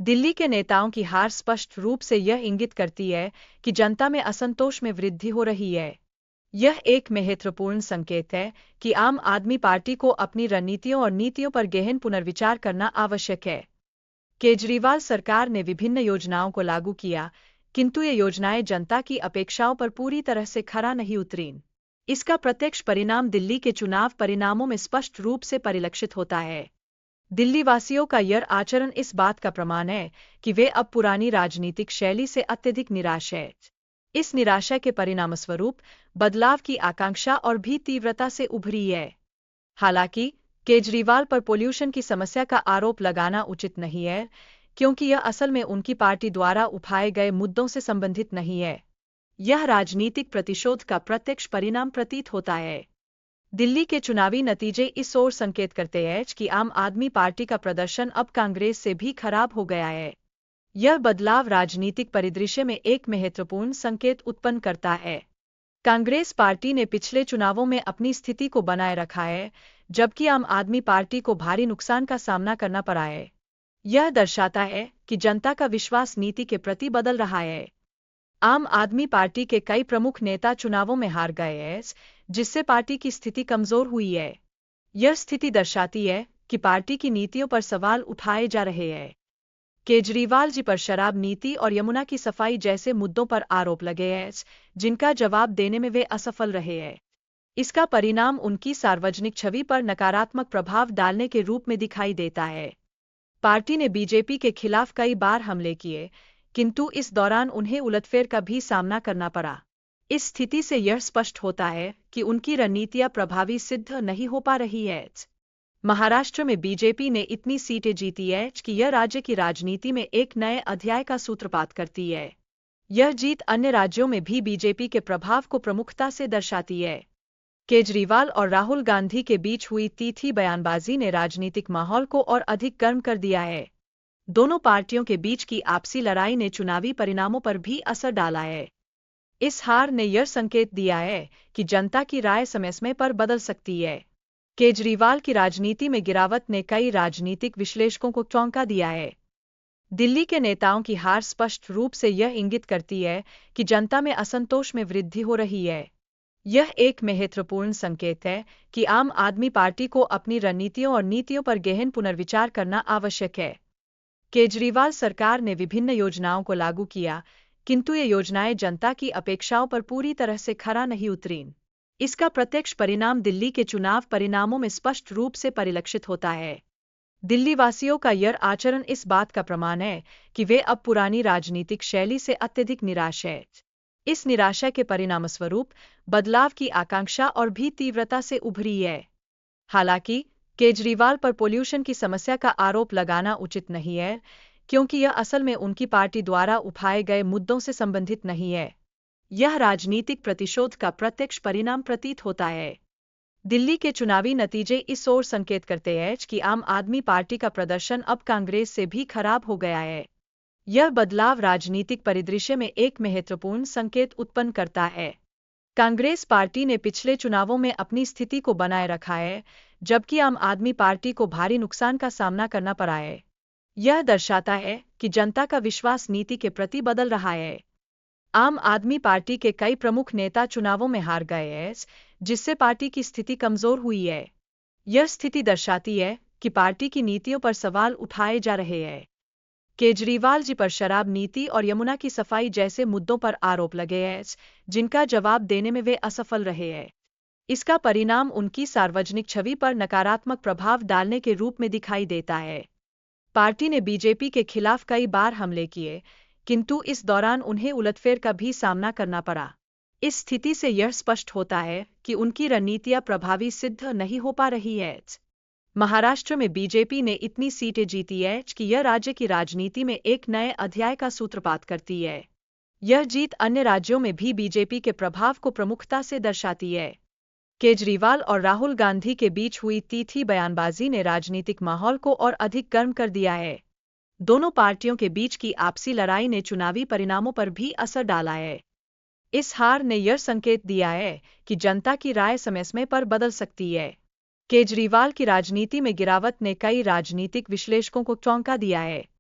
दिल्ली के नेताओं की हार स्पष्ट रूप से यह इंगित करती है कि जनता में असंतोष में वृद्धि हो रही है। यह एक महत्वपूर्ण संकेत है कि आम आदमी पार्टी को अपनी रणनीतियों और नीतियों पर गहन पुनर्विचार करना आवश्यक है। केजरीवाल सरकार ने विभिन्न योजनाओं को लागू किया, किंतु ये योजनाएं जनता की अपेक्षाओं पर पूरी तरह से खरा नहीं उतरीं। इसका प्रत्यक्ष परिणाम दिल्ली के चुनाव परिणामों में स्पष्ट रूप से परिलक्षित होता है। दिल्ली वासियों का यह आचरण इस बात का प्रमाण है कि वे अब पुरानी राजनीतिक शैली से अत्यधिक निराश हैं। इस निराशा के परिणामस्वरूप बदलाव की आकांक्षा और भी तीव्रता से उभरी है। हालांकि केजरीवाल पर पोल्यूशन की समस्या का आरोप लगाना उचित नहीं है, क्योंकि यह असल में उनकी पार्टी द्वारा उठाए गए मुद्दों से संबंधित नहीं है। यह राजनीतिक प्रतिशोध का प्रत्यक्ष परिणाम प्रतीत होता है। दिल्ली के चुनावी नतीजे इस ओर संकेत करते हैं कि आम आदमी पार्टी का प्रदर्शन अब कांग्रेस से भी खराब हो गया है। यह बदलाव राजनीतिक परिदृश्य में एक महत्वपूर्ण संकेत उत्पन्न करता है। कांग्रेस पार्टी ने पिछले चुनावों में अपनी स्थिति को बनाए रखा है, जबकि आम आदमी पार्टी को भारी नुकसान का सामना करना पड़ा है। यह दर्शाता है कि जनता का विश्वास नीति के प्रति बदल रहा है। आम आदमी पार्टी के कई प्रमुख नेता चुनावों में हार गए हैं, जिससे पार्टी की स्थिति कमजोर हुई है। यह स्थिति दर्शाती है कि पार्टी की नीतियों पर सवाल उठाए जा रहे हैं। केजरीवाल जी पर शराब नीति और यमुना की सफाई जैसे मुद्दों पर आरोप लगे हैं, जिनका जवाब देने में वे असफल रहे हैं। इसका परिणाम उनकी सार्वजनिक छवि पर नकारात्मक प्रभाव डालने के रूप में दिखाई देता है। पार्टी ने बीजेपी के खिलाफ कई बार हमले किए, किंतु इस दौरान उन्हें उलटफेर का भी सामना करना पड़ा। इस स्थिति से यह स्पष्ट होता है कि उनकी रणनीतियां प्रभावी सिद्ध नहीं हो पा रही है। महाराष्ट्र में बीजेपी ने इतनी सीटें जीती है कि यह राज्य की राजनीति में एक नए अध्याय का सूत्रपात करती है। यह जीत अन्य राज्यों में भी बीजेपी के प्रभाव को प्रमुखता से दर्शाती है। केजरीवाल और राहुल गांधी के बीच हुई तीखी बयानबाजी ने राजनीतिक माहौल को और अधिक गर्म कर दिया है। दोनों पार्टियों के बीच की आपसी लड़ाई ने चुनावी परिणामों पर भी असर डाला है। इस हार ने यह संकेत दिया है कि जनता की राय समय समय पर बदल सकती है। केजरीवाल की राजनीति में गिरावट ने कई राजनीतिक विश्लेषकों को चौंका दिया है। दिल्ली के नेताओं की हार स्पष्ट रूप से यह इंगित करती है कि जनता में असंतोष में वृद्धि हो रही है। यह एक महत्वपूर्ण संकेत है कि आम आदमी पार्टी को अपनी रणनीतियों और नीतियों पर गहन पुनर्विचार करना आवश्यक है। केजरीवाल सरकार ने विभिन्न योजनाओं को लागू किया, किंतु ये योजनाएं जनता की अपेक्षाओं पर पूरी तरह से खरा नहीं उतरीं। इसका प्रत्यक्ष परिणाम दिल्ली के चुनाव परिणामों में स्पष्ट रूप से परिलक्षित होता है। दिल्ली वासियों का यह आचरण इस बात का प्रमाण है कि वे अब पुरानी राजनीतिक शैली से अत्यधिक निराश हैं। इस निराशा के परिणामस्वरूप बदलाव की आकांक्षा और भी तीव्रता से उभरी है। हालांकि केजरीवाल पर पोल्यूशन की समस्या का आरोप लगाना उचित नहीं है, क्योंकि यह असल में उनकी पार्टी द्वारा उठाए गए मुद्दों से संबंधित नहीं है। यह राजनीतिक प्रतिशोध का प्रत्यक्ष परिणाम प्रतीत होता है। दिल्ली के चुनावी नतीजे इस ओर संकेत करते हैं कि आम आदमी पार्टी का प्रदर्शन अब कांग्रेस से भी खराब हो गया है। यह बदलाव राजनीतिक परिदृश्य में एक महत्वपूर्ण संकेत उत्पन्न करता है। कांग्रेस पार्टी ने पिछले चुनावों में अपनी स्थिति को बनाए रखा है, जबकि आम आदमी पार्टी को भारी नुकसान का सामना करना पड़ा है। यह दर्शाता है कि जनता का विश्वास नीति के प्रति बदल रहा है। आम आदमी पार्टी के कई प्रमुख नेता चुनावों में हार गए हैं, जिससे पार्टी की स्थिति कमजोर हुई है। यह स्थिति दर्शाती है कि पार्टी की नीतियों पर सवाल उठाए जा रहे हैं। केजरीवाल जी पर शराब नीति और यमुना की सफाई जैसे मुद्दों पर आरोप लगे हैं, जिनका जवाब देने में वे असफल रहे हैं। इसका परिणाम उनकी सार्वजनिक छवि पर नकारात्मक प्रभाव डालने के रूप में दिखाई देता है। पार्टी ने बीजेपी के खिलाफ कई बार हमले किए, किंतु इस दौरान उन्हें उलटफेर का भी सामना करना पड़ा। इस स्थिति से यह स्पष्ट होता है कि उनकी रणनीतियां प्रभावी सिद्ध नहीं हो पा रही है। महाराष्ट्र में बीजेपी ने इतनी सीटें जीती है कि यह राज्य की राजनीति में एक नए अध्याय का सूत्रपात करती है। यह जीत अन्य राज्यों में भी बीजेपी के प्रभाव को प्रमुखता से दर्शाती है। केजरीवाल और राहुल गांधी के बीच हुई तीखी बयानबाजी ने राजनीतिक माहौल को और अधिक गर्म कर दिया है। दोनों पार्टियों के बीच की आपसी लड़ाई ने चुनावी परिणामों पर भी असर डाला है। इस हार ने यह संकेत दिया है कि जनता की राय समय समय पर बदल सकती है। केजरीवाल की राजनीति में गिरावट ने कई राजनीतिक विश्लेषकों को चौंका दिया है।